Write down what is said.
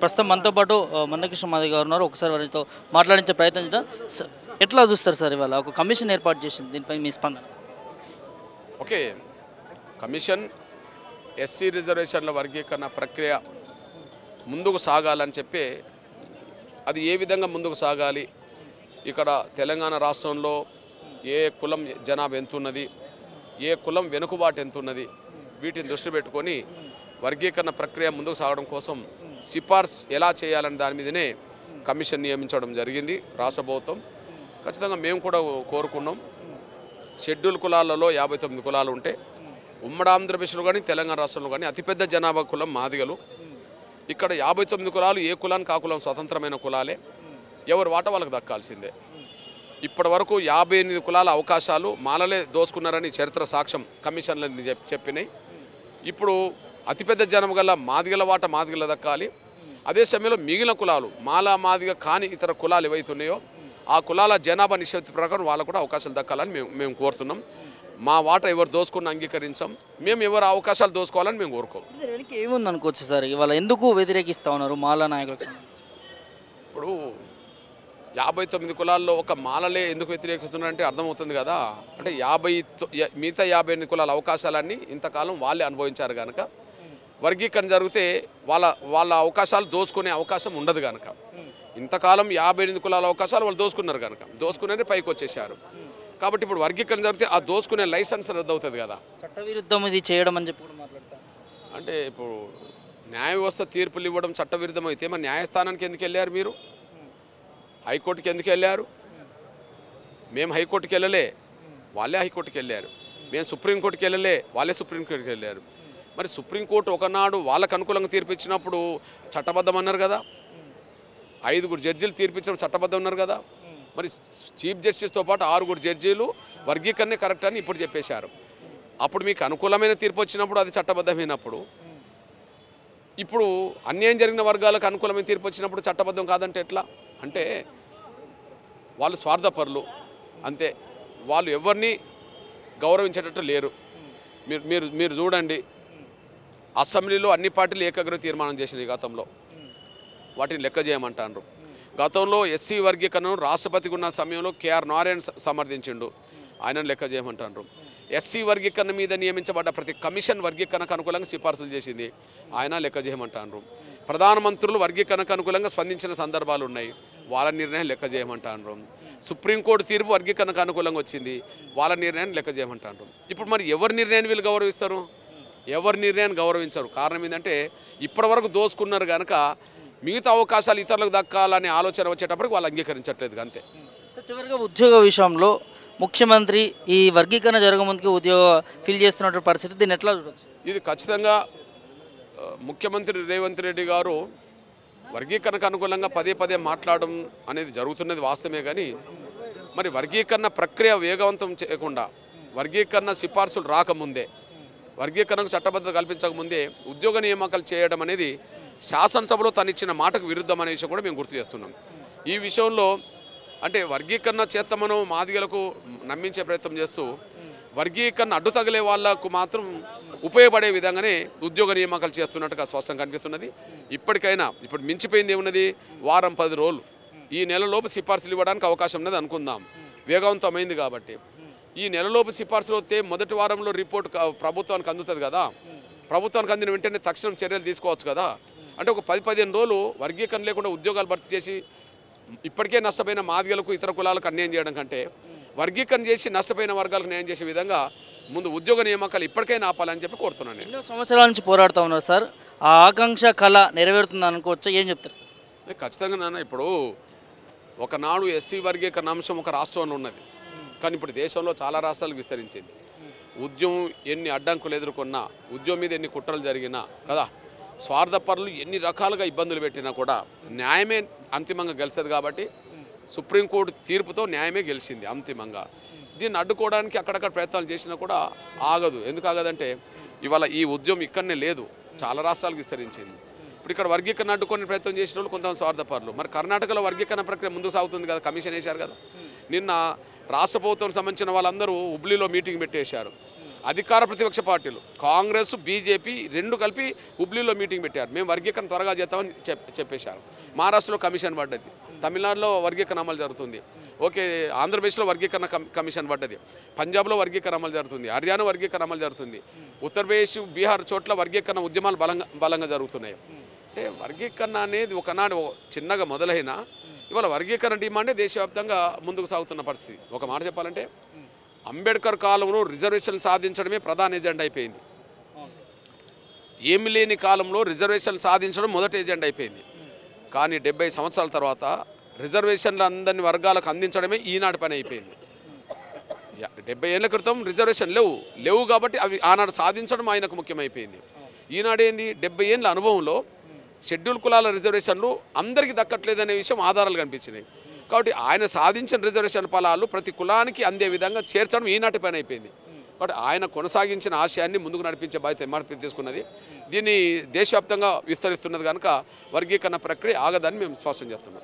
ప్రస్తుతం మనతో పాటు మందకృష్ణ మాదిగ గారు ఉన్నారు. ఒకసారి వారితో మాట్లాడించే ప్రయత్నం చేద్దాం. ఎట్లా చూస్తారు సార్ ఇవాళ ఒక కమిషన్ ఏర్పాటు చేసింది, దీనిపై మీ స్పందన? ఓకే, కమిషన్ ఎస్సీ రిజర్వేషన్ల వర్గీకరణ ప్రక్రియ ముందుకు సాగాలని చెప్పి అది ఏ విధంగా ముందుకు సాగాలి, ఇక్కడ తెలంగాణ రాష్ట్రంలో ఏ కులం జనాభా ఎంతున్నది, ఏ కులం వెనుకబాటు ఎంతున్నది, వీటిని దృష్టి పెట్టుకొని వర్గీకరణ ప్రక్రియ ముందుకు సాగడం కోసం సిఫార్సు ఎలా చేయాలని దాని మీదనే కమిషన్ నియమించడం జరిగింది రాష్ట్ర ప్రభుత్వం. ఖచ్చితంగా మేము కూడా కోరుకున్నాం. షెడ్యూల్ కులాలలో 59 కులాలు ఉంటే ఉమ్మడి ఆంధ్రప్రదేశ్లో కానీ తెలంగాణ రాష్ట్రంలో కానీ అతిపెద్ద జనాభా కులం మాదిగలు. ఇక్కడ 59 కులాలు ఏ కులానికి ఆ కులం స్వతంత్రమైన కులాలే, ఎవరు వాట వాళ్ళకి దక్కాల్సిందే. ఇప్పటి వరకు 58 కులాల అవకాశాలు మాలలే దోసుకున్నారని చరిత్ర సాక్ష్యం కమిషన్లని చెప్పినాయి. ఇప్పుడు అతిపెద్ద జనం గల మాదిగల వాట మాదిగల దక్కాలి. అదే సమయంలో మిగిలిన కులాలు మాల మాదిగ కాని ఇతర కులాలు ఏవైతున్నాయో ఆ కులాల జనాభా నిష్పత్తి ప్రకారం వాళ్ళకు కూడా అవకాశాలు దక్కాలని మేము కోరుతున్నాం. మా వాట ఎవరు దోసుకుని అంగీకరించాం, మేము ఎవరు అవకాశాలు దోసుకోవాలని మేము కోరుకోం. ఏముంది అనుకోవచ్చు సార్, ఇవాళ ఎందుకు వ్యతిరేకిస్తూ ఉన్నారు మాల నాయకులకు? ఇప్పుడు 59 కులాల్లో ఒక మాలలే ఎందుకు వ్యతిరేకిస్తున్నారంటే అర్థమవుతుంది కదా. అంటే మిగతా 58 కులాల అవకాశాలన్నీ ఇంతకాలం వాళ్ళే అనుభవించారు కనుక వర్గీకరణ జరిగితే వాళ్ళ అవకాశాలు దోచుకునే అవకాశం ఉండదు కనుక, ఇంతకాలం 58 కులాల అవకాశాలు వాళ్ళు దోచుకున్నారు కనుక దోచుకునే పైకి వచ్చేసారు. కాబట్టి ఇప్పుడు వర్గీకరణ జరిగితే ఆ దోచుకునే లైసెన్స్ రద్దు అవుతుంది కదా. చట్టవిరుద్ధం ఇది చేయడం అని చెప్పి కూడా మాట్లాడతారు. అంటే ఇప్పుడు న్యాయ వ్యవస్థ తీర్పులు ఇవ్వడం చట్టవిరుద్ధం అయితే మరి న్యాయస్థానానికి ఎందుకు వెళ్ళారు? మీరు హైకోర్టుకి ఎందుకు వెళ్ళారు? మేము హైకోర్టుకి వెళ్ళలే, వాళ్ళే హైకోర్టుకి వెళ్ళారు. మేము సుప్రీంకోర్టుకి వెళ్ళలే, వాళ్ళే సుప్రీంకోర్టుకి వెళ్ళారు. మరి సుప్రీంకోర్టు ఒకనాడు వాళ్ళకు అనుకూలంగా తీర్పిచ్చినప్పుడు చట్టబద్ధం అన్నారు కదా. 5 జడ్జీలు తీర్పిచ్చినప్పుడు చట్టబద్ధం ఉన్నారు కదా. మరి చీఫ్ జస్టిస్తో పాటు 6 జడ్జీలు వర్గీకరణ కరెక్ట్ అని ఇప్పుడు చెప్పేశారు. అప్పుడు మీకు అనుకూలమైన తీర్పు వచ్చినప్పుడు అది చట్టబద్ధమైనప్పుడు, ఇప్పుడు అన్యాయం జరిగిన వర్గాలకు అనుకూలమైన తీర్పు వచ్చినప్పుడు చట్టబద్ధం కాదంటే ఎట్లా? అంటే వాళ్ళు స్వార్థపరులు అంతే, వాళ్ళు ఎవరిని గౌరవించేటట్టు లేరు. మీరు చూడండి, అసెంబ్లీలో అన్ని పార్టీలు ఏకాగ్ర తీర్మానం చేసినాయి గతంలో, వాటిని లెక్క చేయమంటారు. గతంలో ఎస్సీ వర్గీకరణను రాష్ట్రపతికి ఉన్న సమయంలో కేఆర్ నారాయణ సమర్థించిండు, ఆయనను లెక్క చేయమంటారు. ఎస్సీ వర్గీకరణ మీద నియమించబడ్డ ప్రతి కమిషన్ వర్గీకరణకు అనుకూలంగా సిఫార్సులు చేసింది, ఆయన లెక్క చేయమంటారు. ప్రధానమంత్రులు వర్గీకరణకు అనుకూలంగా స్పందించిన సందర్భాలు ఉన్నాయి, వాళ్ళ నిర్ణయం లెక్క చేయమంటారు. సుప్రీంకోర్టు తీర్పు వర్గీకరణకు అనుకూలంగా వచ్చింది, వాళ్ళ నిర్ణయాన్ని లెక్క చేయమంటారు. ఇప్పుడు మరి ఎవరి నిర్ణయాన్ని వీళ్ళు గౌరవిస్తారు? ఎవరి నిర్ణయాన్ని గౌరవించరు. కారణం ఏంటంటే ఇప్పటివరకు దోసుకున్నారు కనుక మిగతా అవకాశాలు ఇతరులకు దక్కాలనే ఆలోచన వచ్చేటప్పటికి వాళ్ళు అంగీకరించట్లేదు అంతే. చివరిగా ఉద్యోగ విషయంలో ముఖ్యమంత్రి ఈ వర్గీకరణ జరగముందుకు ఉద్యోగ ఫిల్ చేస్తున్న పరిస్థితి, దీన్ని ఎట్లా చూడవచ్చు? ఇది ఖచ్చితంగా ముఖ్యమంత్రి రేవంత్ రెడ్డి గారు వర్గీకరణకు అనుకూలంగా పదే మాట్లాడడం అనేది జరుగుతున్నది వాస్తవమే. కానీ మరి వర్గీకరణ ప్రక్రియ వేగవంతం చేయకుండా, వర్గీకరణ సిఫార్సులు రాకముందే, వర్గీకరణకు చట్టబద్ధత కల్పించకముందే ఉద్యోగ నియామకాలు చేయడం అనేది శాసనసభలో తను ఇచ్చిన మాటకు విరుద్ధం అనే విషయం కూడా మేము గుర్తు చేస్తున్నాం. ఈ విషయంలో అంటే వర్గీకరణ చేస్తామనో మాదిగలకు నమ్మించే ప్రయత్నం చేస్తూ వర్గీకరణ అడ్డు తగిలే వాళ్లకు మాత్రం ఉపయోగపడే విధంగానే ఉద్యోగ నియామకాలు చేస్తున్నట్టుగా స్పష్టంగా కనిపిస్తున్నది. ఇప్పటికైనా ఇప్పుడు మించిపోయింది ఏమున్నది, వారం 10 రోజులు, ఈ నెలలోపు సిఫార్సులు ఇవ్వడానికి అవకాశం ఉన్నది అనుకుందాం. వేగవంతమైంది కాబట్టి ఈ నెలలోపు సిఫార్సులు వస్తే మొదటి వారంలో రిపోర్ట్ ప్రభుత్వానికి అందుతుంది కదా. ప్రభుత్వానికి అందిన వెంటనే తక్షణం చర్యలు తీసుకోవచ్చు కదా. అంటే ఒక 10-15 రోజులు వర్గీకరణ లేకుండా ఉద్యోగాలు భర్తీ చేసి ఇప్పటికే నష్టపోయిన మాదిగలకు ఇతర కులాలకు అన్యాయం చేయడం కంటే వర్గీకరణ చేసి నష్టపోయిన వర్గాలకు న్యాయం చేసే విధంగా ముందు ఉద్యోగ నియామకాలు ఇప్పటికైనా ఆపాలని చెప్పి కోరుతున్నాను. ఎన్నో సంవత్సరాల నుంచి పోరాడుతూ ఉన్నారు సార్, ఆ ఆకాంక్ష కళ నెరవేరుతుంది అనుకోవచ్చా? ఏం చెప్తారు సార్? ఖచ్చితంగా నాన్న, ఇప్పుడు ఒకనాడు ఎస్సీ వర్గీకరణ అంశం ఒక రాష్ట్రంలో ఉన్నది, కానీ ఇప్పుడు దేశంలో చాలా రాష్ట్రాలకు విస్తరించింది. ఉద్యమం ఎన్ని అడ్డంకులు ఎదుర్కొన్నా, ఉద్యమం మీద ఎన్ని కుట్రలు జరిగినా కదా, స్వార్థపరులు ఎన్ని రకాలుగా ఇబ్బందులు పెట్టినా కూడా న్యాయమే అంతిమంగా గెలిచేది. కాబట్టి సుప్రీంకోర్టు తీర్పుతో న్యాయమే గెలిచింది అంతిమంగా. దీన్ని అడ్డుకోవడానికి అక్కడక్కడ ప్రయత్నాలు చేసినా కూడా ఆగదు. ఎందుకు ఆగదంటే ఇవాళ ఈ ఉద్యమం ఇక్కడనే లేదు, చాలా రాష్ట్రాలకు విస్తరించింది. ఇప్పుడు ఇక్కడ వర్గీకరణ అడ్డుకొని ప్రయత్నం చేసిన వాళ్ళు కొంతమంది స్వార్థపరులు. మరి కర్ణాటకలో వర్గీకరణ ప్రక్రియ ముందుకు సాగుతుంది కదా, కమిషన్ వేశారు కదా. నిన్న రాష్ట్ర ప్రభుత్వం సంబంధించిన వాళ్ళందరూ హుబ్లీలో మీటింగ్ పెట్టేశారు. అధికార ప్రతిపక్ష పార్టీలు కాంగ్రెస్ బీజేపీ రెండు కలిపి హుబ్లీలో మీటింగ్ పెట్టారు. మేము వర్గీకరణ త్వరగా చేస్తామని చెప్పేశారు. మహారాష్ట్రలో కమిషన్ పడ్డది, తమిళనాడులో వర్గీకరణ అమలు జరుగుతుంది, ఓకే, ఆంధ్రప్రదేశ్లో వర్గీకరణ కమిషన్ పడ్డది, పంజాబ్లో వర్గీకరణ అమలు జరుగుతుంది, హర్యానా వర్గీకరణ అమలు జరుగుతుంది, ఉత్తరప్రదేశ్ బీహార్ చోట్ల వర్గీకరణ ఉద్యమాలు బలంగా జరుగుతున్నాయి. అంటే వర్గీకరణ అనేది ఒకనాడు చిన్నగా మొదలైన ఇవాళ వర్గీకరణ డిమాండే దేశవ్యాప్తంగా ముందుకు సాగుతున్న పరిస్థితి. ఒక మాట చెప్పాలంటే అంబేద్కర్ కాలంలో రిజర్వేషన్ సాధించడమే ప్రధాన ఎజెండా అయిపోయింది. ఏమి లేని కాలంలో రిజర్వేషన్ సాధించడం మొదటి ఎజెండా అయిపోయింది. కానీ 70 సంవత్సరాల తర్వాత రిజర్వేషన్లు అందరిని వర్గాలకు అందించడమే ఈనాటి పని అయిపోయింది. 70 ఏళ్ల క్రితం రిజర్వేషన్ లేవు కాబట్టి అవి ఆనాడు సాధించడం ఆయనకు ముఖ్యమైపోయింది. ఈనాడేంది 70 ఏళ్ళ అనుభవంలో షెడ్యూల్ కులాల రిజర్వేషన్లు అందరికీ దక్కట్లేదనే విషయం ఆధారాలు కనిపించినాయి. కాబట్టి ఆయన సాధించిన రిజర్వేషన్ ఫలాలు ప్రతి కులానికి అందే విధంగా చేర్చడం ఈనాటి పని అయిపోయింది. కాబట్టి ఆయన కొనసాగించిన ఆశయాన్ని ముందుకు నడిపించే బాధ్యత ఎంఆర్పీ తీసుకున్నది. దీన్ని దేశవ్యాప్తంగా విస్తరిస్తున్నది కనుక వర్గీకరణ ప్రక్రియ ఆగదని మేము స్పష్టం చేస్తున్నాం.